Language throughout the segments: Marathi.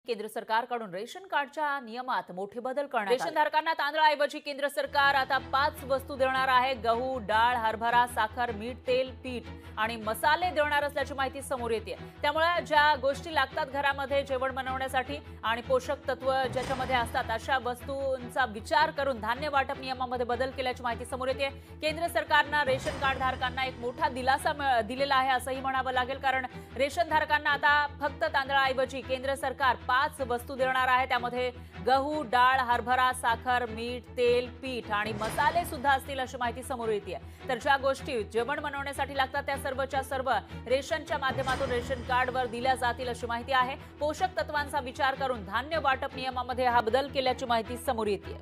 केंद्र सरकारकडून रेशन कार्डच्या नियमात मोठे बदल करण्यात आले। रेशनधारकांना तांदळाऐवजी केंद्र सरकार आता 5 वस्तू देणार आहे। गहू, डाळ, हरभरा, साखर, मीठ, तेल, पीठ आणि मसाले देणार असल्याची माहिती समोर येते। त्यामुळे ज्या गोष्टी लागतात घरामध्ये जेवण बनवण्यासाठी आणि पोषक तत्व ज्याच्यामध्ये असतात अशा वस्तूंचा विचार करून धान्य वाटप नियमामध्ये बदल केल्याची माहिती समोर येते। केंद्र सरकारने रेशन कार्ड धारकांना एक मोठा दिलासा दिलेला आहे असंही म्हणावं लागेल, कारण रेशन धारकांना आता फक्त तांदळाऐवजी केंद्र सरकार 5 वस्तू देणार आहे। त्यामध्ये गहू, डाळ, हरभरा, साखर, मीठ, तेल, पीठ आणि मसाले सुद्धा असतील अशी माहिती समोर येते। तर ज्या गोष्टी जेवण बनवण्यासाठी लागतात त्या सर्वच्या सर्व रेशनच्या माध्यमातून रेशन कार्डवर दिल्या जातील अशी माहिती आहे। पोषक तत्वांचा विचार करून धान्य वाटप नियमामध्ये हा बदल केल्याची माहिती समोर येते।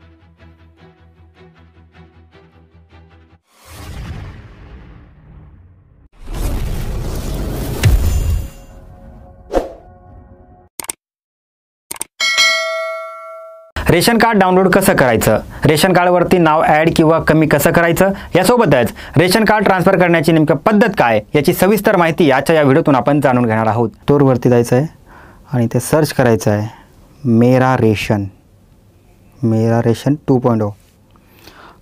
रेशन कार्ड डाउनलोड कसं करायचं, रेशन कार्डवरती नाव ॲड किंवा कमी कसं करायचं, यासोबतच रेशन कार्ड ट्रान्सफर करण्याची नेमकी पद्धत काय याची सविस्तर माहिती आजच्या या व्हिडिओतून आपण जाणून घेणार आहोत। स्टोअरवरती जायचं आहे आणि ते सर्च करायचं आहे मेरा रेशन 2.0।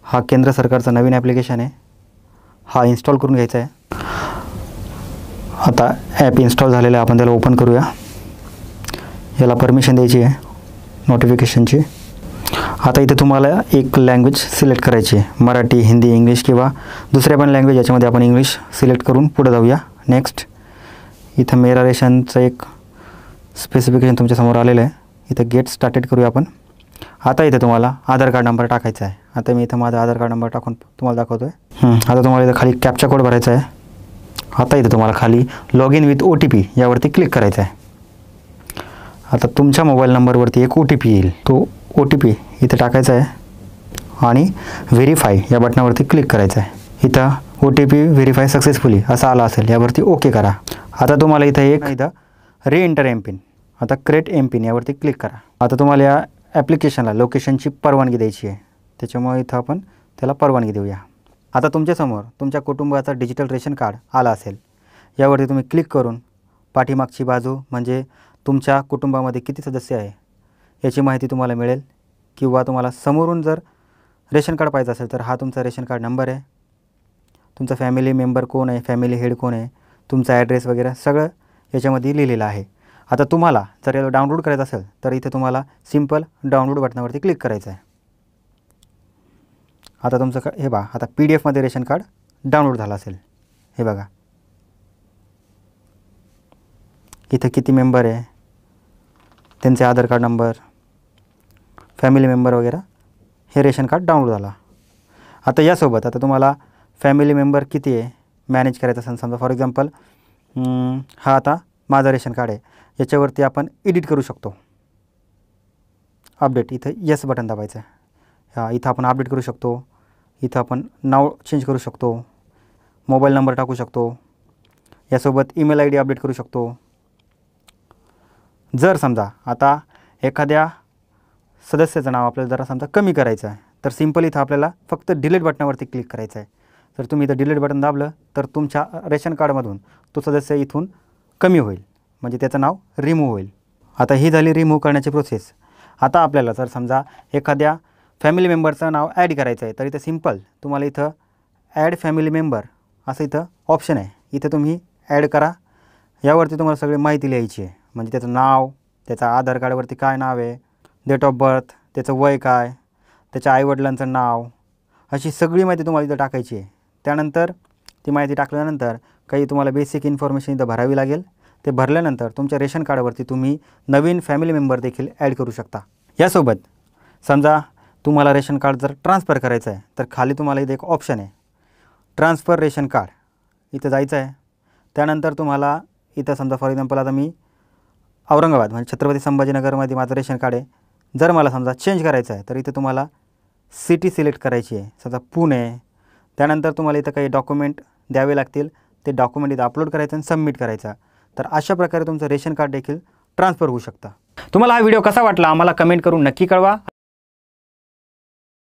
हा केंद्र सरकारचा नवीन ॲप्लिकेशन आहे, हा इन्स्टॉल करून घ्यायचा आहे। आता ॲप इन्स्टॉल झालेलं आहे, आपण त्याला ओपन करूया। याला परमिशन द्यायची आहे नोटिफिकेशनची। आता इथे तुम्हाला एक लँग्वेज सिलेक्ट करायची आहे, मराठी, हिंदी, इंग्लिश किंवा दुसऱ्या पण लँग्वेज, याच्यामध्ये आपण इंग्लिश सिलेक्ट करून पुढे जाऊया। नेक्स्ट इथं मेरा रेशनचं एक स्पेसिफिकेशन तुमच्यासमोर आलेलं आहे, इथं गेट स्टार्टेड करूया आपण। आता इथे तुम्हाला आधार कार्ड नंबर टाकायचा आहे। आता मी इथं माझा आधार कार्ड नंबर टाकून तुम्हाला दाखवतो आहे। आता तुम्हाला इथं खाली कॅप्चा कोड भरायचा आहे। आता इथे तुम्हाला खाली लॉग इन विथ OTP यावरती क्लिक करायचं आहे। आता तुमच्या मोबाईल नंबरवरती एक OTP येईल, तो OTP इथे टाकायचा आहे आणि व्हेरीफाय या बटनावरती क्लिक करायचं आहे। इथं OTP व्हेरीफाय सक्सेसफुली असं आला असेल, यावरती ओके करा। आता तुम्हाला इथं रीएंटर एमपिन, आता क्रिएट एमपिन यावरती क्लिक करा। आता तुम्हाला या ॲप्लिकेशनला लोकेशनची परवानगी द्यायची आहे, त्याच्यामुळे इथं आपण त्याला परवानगी देऊया। आता तुमच्यासमोर तुमच्या कुटुंबाचा डिजिटल रेशन कार्ड आला असेल, यावरती तुम्ही क्लिक करून पाठीमागची बाजू म्हणजे तुमच्या कुटुंबामध्ये किती सदस्य आहे याची माहिती तुम्हाला मिळेल, किंवा तुम्हाला समोरून जर रेशन कार्ड पाहिजे असेल तर हा तुमचा रेशन कार्ड नंबर आहे, तुमचा फॅमिली मेंबर कोण आहे, फॅमिली हेड कोण आहे, तुमचा ॲड्रेस वगैरे सगळं याच्यामध्ये लिहिलेलं आहे। आता तुम्हाला जर याला डाउनलोड करायचं असेल तर इथे तुम्हाला सिंपल डाउनलोड बटनावरती क्लिक करायचं आहे। आता तुमचं हे बघा, आता PDF रेशन कार्ड डाउनलोड झालं असेल, हे बघा इथं किती मेंबर आहे, त्यांचे आधार कार्ड नंबर, फॅमिली मेंबर वगैरे, हे रेशन कार्ड डाउनलोड झाला। आता यासोबत आता तुम्हाला फॅमिली मेंबर किती आहे मॅनेज करायचं असेल, समजा फॉर एक्झाम्पल हा आता माझं रेशन कार्ड आहे, याच्यावरती आपण एडिट करू शकतो। अपडेट इथं येस बटन दाबायचं आहे, इथं आपण अपडेट करू शकतो, इथं आपण नाव चेंज करू शकतो, मोबाईल नंबर टाकू शकतो, यासोबत ईमेल ID अपडेट करू शकतो। जर समजा आता एखाद्या सदस्याचं नाव आपल्याला जरा समजा कमी करायचं आहे तर सिंपल इथं आपल्याला फक्त डिलीट बटनावरती क्लिक करायचं आहे। जर तुम्ही इथं डिलीट बटन दाबलं तर तुमच्या रेशन कार्डमधून तो सदस्य इथून कमी होईल, म्हणजे त्याचं नाव रिमूव्ह होईल। आता ही झाली रिमूव्ह करण्याची प्रोसेस। आता आपल्याला जर समजा एखाद्या फॅमिली मेंबरचं नाव ॲड करायचं आहे तर इथं सिंपल तुम्हाला इथं ॲड फॅमिली मेंबर असं इथं ऑप्शन आहे, इथं तुम्ही ॲड करा। यावरती तुम्हाला सगळी माहिती लिहायची आहे, म्हणजे त्याचं नाव, त्याचा आधार कार्डवरती काय नाव आहे, डेट ऑफ बर्थ, त्याचं वय काय, त्याच्या आईवडिलांचं नाव, अशी सगळी माहिती तुम्हाला इथं टाकायची आहे। त्यानंतर ती माहिती टाकल्यानंतर काही तुम्हाला बेसिक इन्फॉर्मेशन इथं भरावी लागेल। ते भरल्यानंतर तुमच्या रेशन कार्डवरती तुम्ही नवीन फॅमिली मेंबर देखील ॲड करू शकता। यासोबत समजा तुम्हाला रेशन कार्ड जर ट्रान्सफर करायचं आहे तर खाली तुम्हाला इथे एक ऑप्शन आहे ट्रान्सफर रेशन कार्ड, इथं जायचं आहे। त्यानंतर तुम्हाला इथं समजा फॉर एक्झाम्पल आता मी औरंगाबाद म्हणजे छत्रपती संभाजीनगरमध्ये माझं रेशन कार्ड आहे, जर मला समजा चेंज करायचं आहे तर इथे तुम्हाला सिटी सिलेक्ट करायची आहे, समजा पुणे। त्यानंतर तुम्हाला इथं काही डॉक्युमेंट द्यावे लागतील, ते डॉक्युमेंट इथं अपलोड करायचं आणि सबमिट करायचं। तर अशा प्रकारे तुमचं रेशन कार्ड देखील ट्रान्सफर होऊ शकतं। तुम्हाला हा व्हिडिओ कसा वाटला आम्हाला कमेंट करून नक्की कळवा।